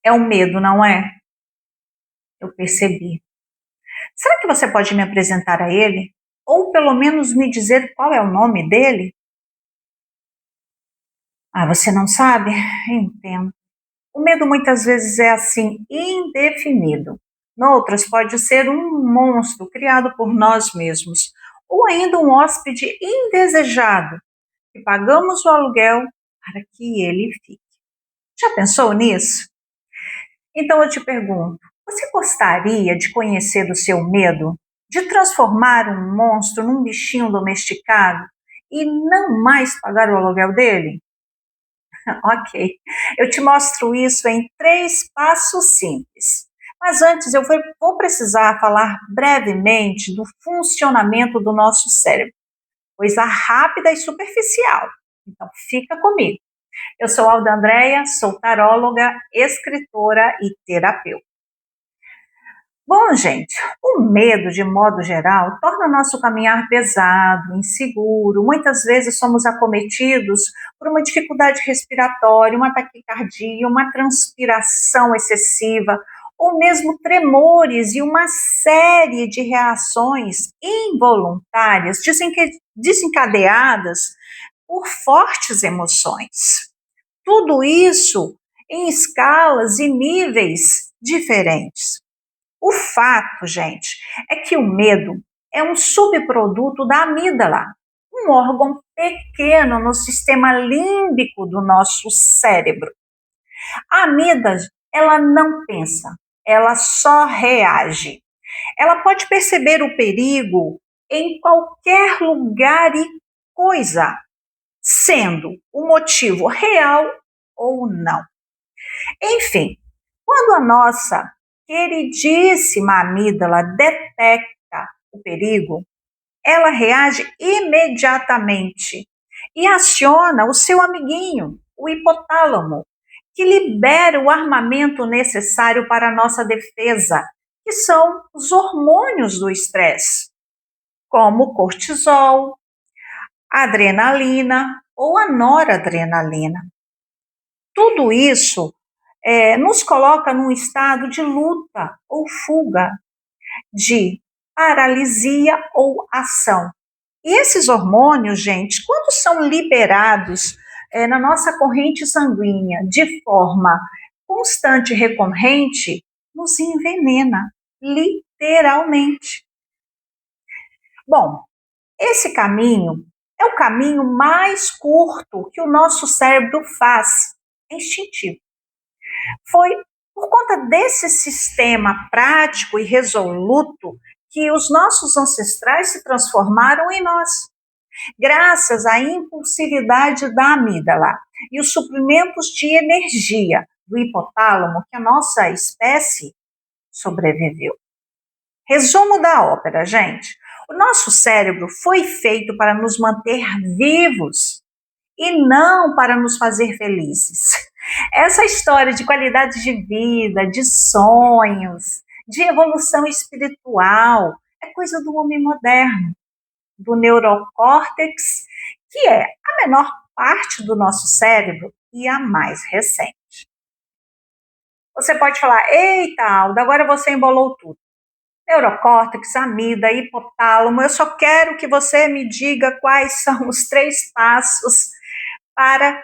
É o medo, não é? Eu percebi. Será que você pode me apresentar a ele? Ou pelo menos me dizer qual é o nome dele? Ah, você não sabe? Entendo. O medo muitas vezes é assim, indefinido. Noutras, pode ser um monstro criado por nós mesmos, ou ainda um hóspede indesejado, que pagamos o aluguel para que ele fique. Já pensou nisso? Então eu te pergunto: você gostaria de conhecer o seu medo? De transformar um monstro num bichinho domesticado e não mais pagar o aluguel dele? Ok, eu te mostro isso em 3 passos simples. Mas antes eu vou precisar falar brevemente do funcionamento do nosso cérebro, coisa rápida e superficial. Então fica comigo. Eu sou Alda Andréia, sou taróloga, escritora e terapeuta. Bom, gente, o medo, de modo geral, torna o nosso caminhar pesado, inseguro. Muitas vezes somos acometidos por uma dificuldade respiratória, uma taquicardia, uma transpiração excessiva, ou mesmo tremores e uma série de reações involuntárias desencadeadas por fortes emoções. Tudo isso em escalas e níveis diferentes. O fato, gente, é que o medo é um subproduto da amígdala, um órgão pequeno no sistema límbico do nosso cérebro. A amígdala, ela não pensa, ela só reage. Ela pode perceber o perigo em qualquer lugar e coisa, sendo o motivo real ou não. Enfim, quando a nossa queridíssima amígdala detecta o perigo, ela reage imediatamente e aciona o seu amiguinho, o hipotálamo, que libera o armamento necessário para a nossa defesa, que são os hormônios do estresse, como o cortisol, a adrenalina ou a noradrenalina. Tudo isso nos coloca num estado de luta ou fuga, de paralisia ou ação. E esses hormônios, gente, quando são liberados na nossa corrente sanguínea de forma constante e recorrente, nos envenena, literalmente. Bom, esse caminho é o caminho mais curto que o nosso cérebro faz, é instintivo. Foi por conta desse sistema prático e resoluto que os nossos ancestrais se transformaram em nós, graças à impulsividade da amígdala e os suprimentos de energia do hipotálamo que a nossa espécie sobreviveu. Resumo da ópera, gente. O nosso cérebro foi feito para nos manter vivos e não para nos fazer felizes. Essa história de qualidade de vida, de sonhos, de evolução espiritual, é coisa do homem moderno, do neurocórtex, que é a menor parte do nosso cérebro e a mais recente. Você pode falar: eita, Alda, agora você embolou tudo. Neurocórtex, amígdala, hipotálamo, eu só quero que você me diga quais são os 3 passos para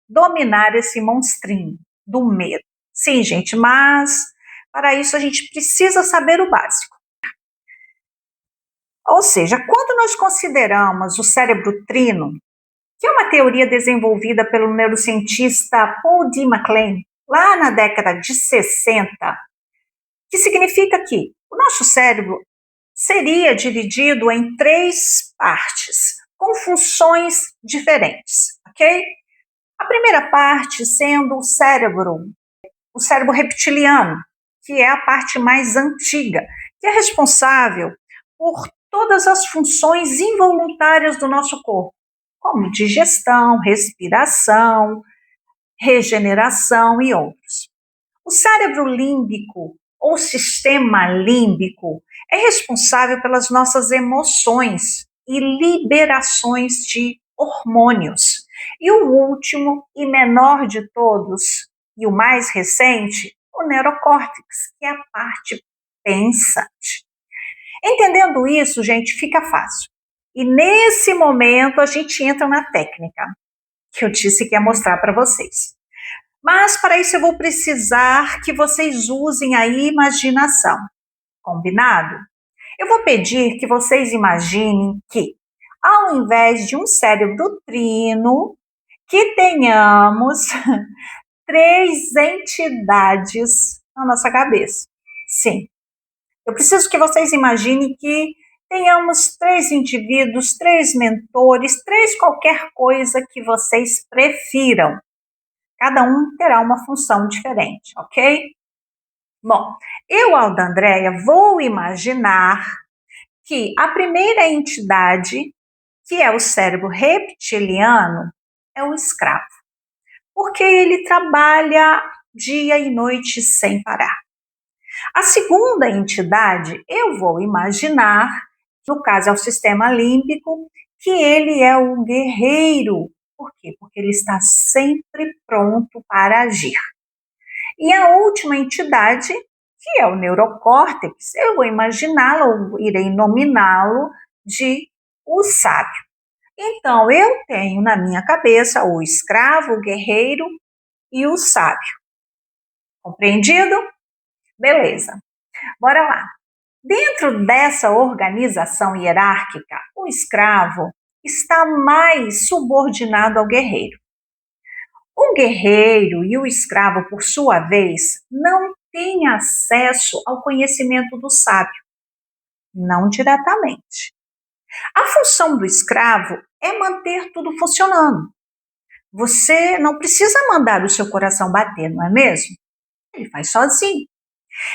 dominar esse monstrinho do medo. Sim, gente, mas para isso a gente precisa saber o básico. Ou seja, quando nós consideramos o cérebro trino, que é uma teoria desenvolvida pelo neurocientista Paul D. MacLean, lá na década de 60, que significa que o nosso cérebro seria dividido em 3 partes, com funções diferentes, ok? A primeira parte sendo o cérebro reptiliano, que é a parte mais antiga, que é responsável por todas as funções involuntárias do nosso corpo, como digestão, respiração, regeneração e outros. O cérebro límbico, ou sistema límbico, é responsável pelas nossas emoções e liberações de hormônios. E o último e menor de todos e o mais recente, o neurocórtex, que é a parte pensante. Entendendo isso, gente, fica fácil. E nesse momento a gente entra na técnica que eu disse que ia mostrar para vocês. Mas para isso eu vou precisar que vocês usem a imaginação. Combinado? Eu vou pedir que vocês imaginem que, ao invés de um cérebro trino, que tenhamos três entidades na nossa cabeça. Sim, eu preciso que vocês imaginem que tenhamos três indivíduos, três mentores, três qualquer coisa que vocês prefiram. Cada um terá uma função diferente, ok? Bom, eu, Alda Andréia, vou imaginar que a primeira entidade, que é o cérebro reptiliano, é o escravo, porque ele trabalha dia e noite sem parar. A segunda entidade, eu vou imaginar, no caso é o sistema límbico, que ele é o guerreiro. Por quê? Porque ele está sempre pronto para agir. E a última entidade, que é o neurocórtex, eu vou imaginá-lo, ou irei nominá-lo de o sábio. Então, eu tenho na minha cabeça o escravo, o guerreiro e o sábio. Compreendido? Beleza. Bora lá. Dentro dessa organização hierárquica, o escravo está mais subordinado ao guerreiro. O guerreiro e o escravo, por sua vez, não têm acesso ao conhecimento do sábio, não diretamente. A função do escravo é manter tudo funcionando. Você não precisa mandar o seu coração bater, não é mesmo? Ele faz sozinho.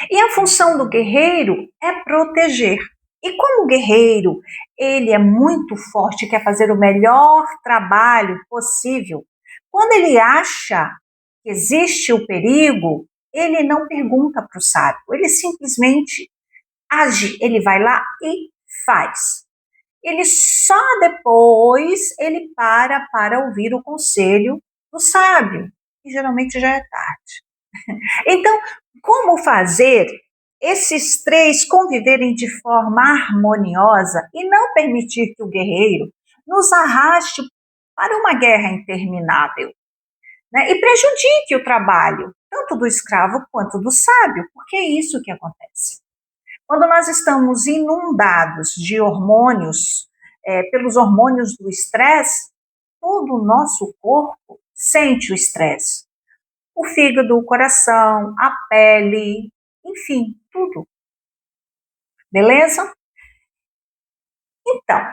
E a função do guerreiro é proteger. E como o guerreiro, ele é muito forte, quer fazer o melhor trabalho possível, quando ele acha que existe o perigo, ele não pergunta para o sábio, ele simplesmente age, ele vai lá e faz. Ele só depois ele para ouvir o conselho do sábio, e geralmente já é tarde. Então, como fazer esses três conviverem de forma harmoniosa e não permitir que o guerreiro nos arraste para uma guerra interminável, né? E prejudique o trabalho, tanto do escravo quanto do sábio, porque é isso que acontece. Quando nós estamos inundados de hormônios, pelos hormônios do estresse, todo o nosso corpo sente o estresse. O fígado, o coração, a pele, enfim, tudo. Beleza? Então,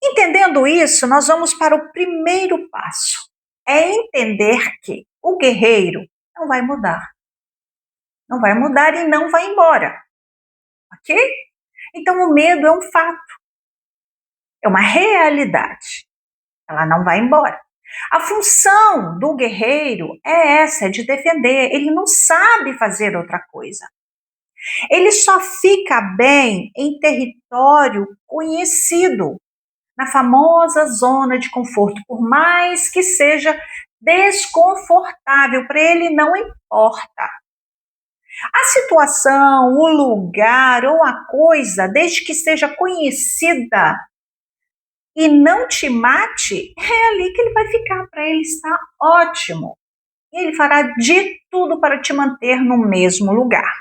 entendendo isso, nós vamos para o primeiro passo. É entender que o guerreiro não vai mudar. Não vai mudar e não vai embora. Ok? Então, o medo é um fato. É uma realidade. Ela não vai embora. A função do guerreiro é essa, é de defender. Ele não sabe fazer outra coisa. Ele só fica bem em território conhecido, na famosa zona de conforto, por mais que seja desconfortável, para ele não importa. A situação, o lugar ou a coisa, desde que seja conhecida e não te mate, é ali que ele vai ficar, para ele está ótimo. E ele fará de tudo para te manter no mesmo lugar.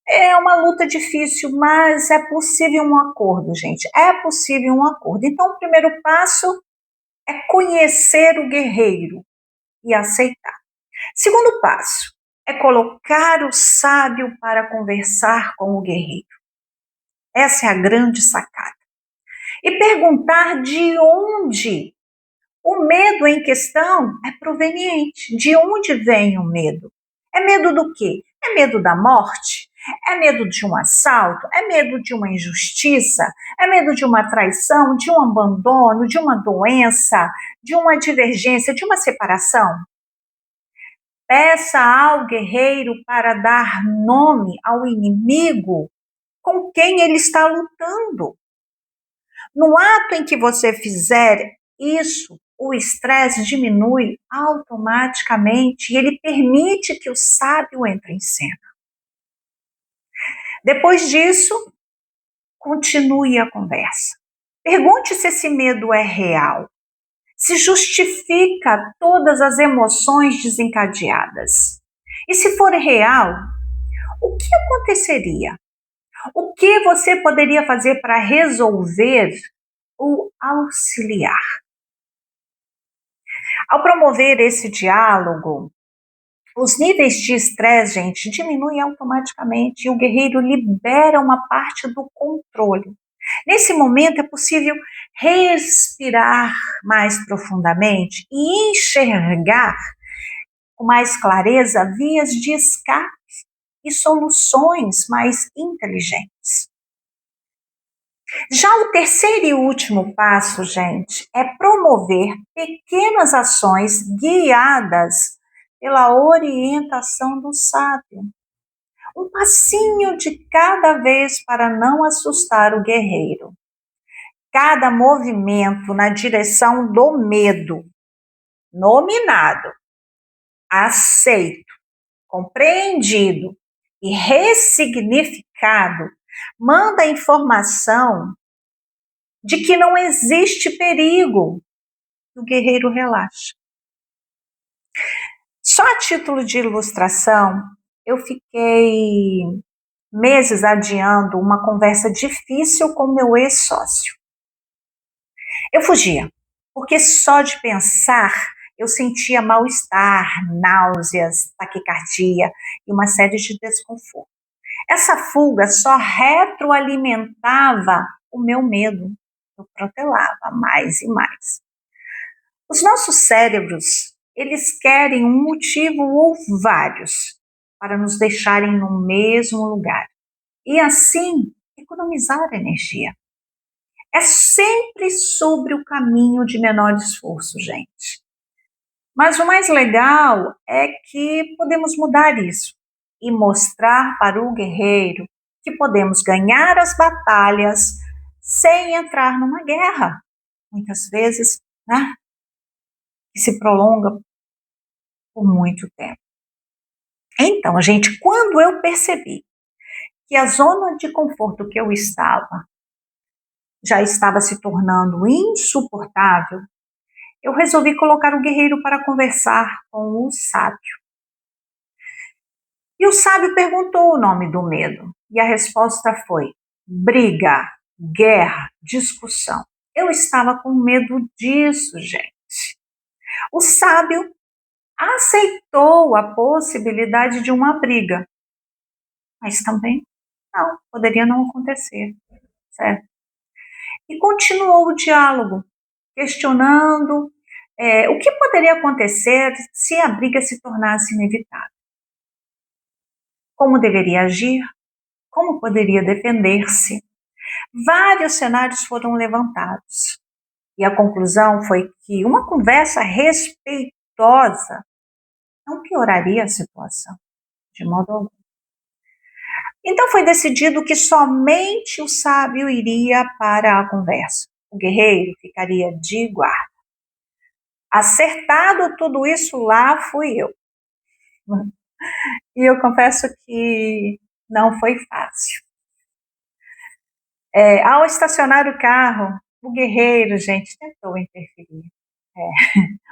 É uma luta difícil, mas é possível um acordo, gente. É possível um acordo. Então, o primeiro passo é conhecer o guerreiro e aceitar. Segundo passo é colocar o sábio para conversar com o guerreiro. Essa é a grande sacada. E perguntar de onde o medo em questão é proveniente. De onde vem o medo? É medo do quê? É medo da morte? É medo de um assalto? É medo de uma injustiça? É medo de uma traição? De um abandono? De uma doença? De uma divergência? De uma separação? Peça ao guerreiro para dar nome ao inimigo com quem ele está lutando. No ato em que você fizer isso, o estresse diminui automaticamente e ele permite que o sábio entre em cena. Depois disso, continue a conversa. Pergunte se esse medo é real, se justifica todas as emoções desencadeadas. E se for real, o que aconteceria? O que você poderia fazer para resolver ou auxiliar? Ao promover esse diálogo, os níveis de estresse, gente, diminuem automaticamente e o guerreiro libera uma parte do controle. Nesse momento é possível respirar mais profundamente e enxergar com mais clareza vias de escape e soluções mais inteligentes. Já o terceiro e último passo, gente, é promover pequenas ações guiadas pela orientação do sábio. Um passinho de cada vez para não assustar o guerreiro. Cada movimento na direção do medo, nominado, aceito, compreendido e ressignificado, manda a informação de que não existe perigo. O guerreiro relaxa. Só a título de ilustração, eu fiquei meses adiando uma conversa difícil com meu ex-sócio. Eu fugia, porque só de pensar eu sentia mal-estar, náuseas, taquicardia e uma série de desconforto. Essa fuga só retroalimentava o meu medo. Eu protelava mais e mais. Os nossos cérebros, eles querem um motivo ou vários para nos deixarem no mesmo lugar e assim economizar energia. É sempre sobre o caminho de menor esforço, gente. Mas o mais legal é que podemos mudar isso e mostrar para o guerreiro que podemos ganhar as batalhas sem entrar numa guerra. Muitas vezes, né? Que se prolonga por muito tempo. Então, gente, quando eu percebi que a zona de conforto que eu estava já estava se tornando insuportável, eu resolvi colocar o guerreiro para conversar com o sábio. E o sábio perguntou o nome do medo, e a resposta foi: briga, guerra, discussão. Eu estava com medo disso, gente. O sábio aceitou a possibilidade de uma briga, mas também não, poderia não acontecer, certo? E continuou o diálogo, questionando o que poderia acontecer se a briga se tornasse inevitável. Como deveria agir? Como poderia defender-se? Vários cenários foram levantados. E a conclusão foi que uma conversa respeitosa não pioraria a situação, de modo algum. Então foi decidido que somente o sábio iria para a conversa. O guerreiro ficaria de guarda. Acertado tudo isso lá fui eu. E eu confesso que não foi fácil. Ao estacionar o carro, o guerreiro, gente, tentou interferir.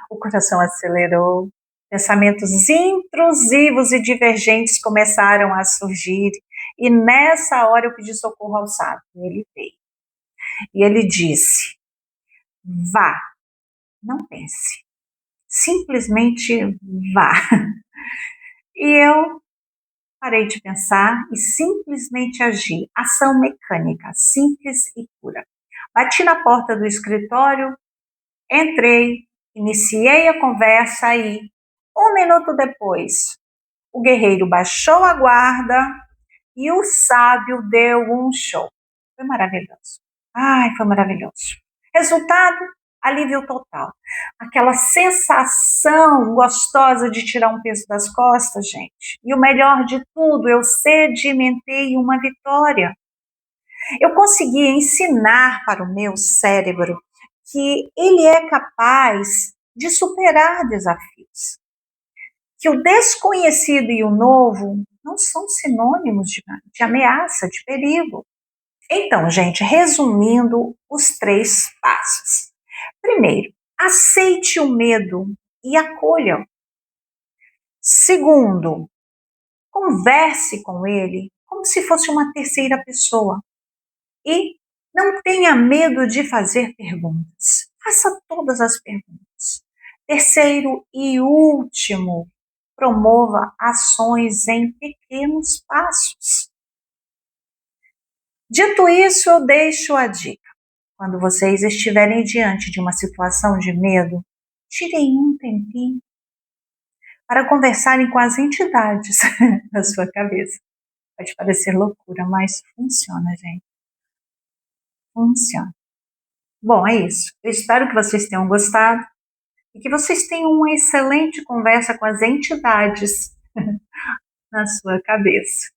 O coração acelerou, pensamentos intrusivos e divergentes começaram a surgir, e nessa hora eu pedi socorro ao sábio. Ele veio. E ele disse: vá, não pense, simplesmente vá. E eu parei de pensar e simplesmente agi. Ação mecânica, simples e pura. Bati na porta do escritório, entrei, iniciei a conversa e, 1 minuto depois, o guerreiro baixou a guarda e o sábio deu um show. Foi maravilhoso. Ai, foi maravilhoso. Resultado, alívio total. Aquela sensação gostosa de tirar um peso das costas, gente. E o melhor de tudo, eu sedimentei uma vitória. Eu consegui ensinar para o meu cérebro que ele é capaz de superar desafios, que o desconhecido e o novo não são sinônimos de ameaça, de perigo. Então, gente, resumindo os 3 passos. Primeiro, aceite o medo e acolha. Segundo, converse com ele como se fosse uma terceira pessoa. E não tenha medo de fazer perguntas. Faça todas as perguntas. Terceiro e último, promova ações em pequenos passos. Dito isso, eu deixo a dica. Quando vocês estiverem diante de uma situação de medo, tirem um tempinho para conversarem com as entidades na sua cabeça. Pode parecer loucura, mas funciona, gente. Funciona. Bom, é isso. Eu espero que vocês tenham gostado e que vocês tenham uma excelente conversa com as entidades na sua cabeça.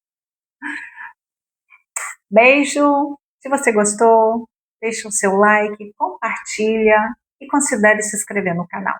Beijo! Se você gostou, deixa o seu like, compartilha e considere se inscrever no canal.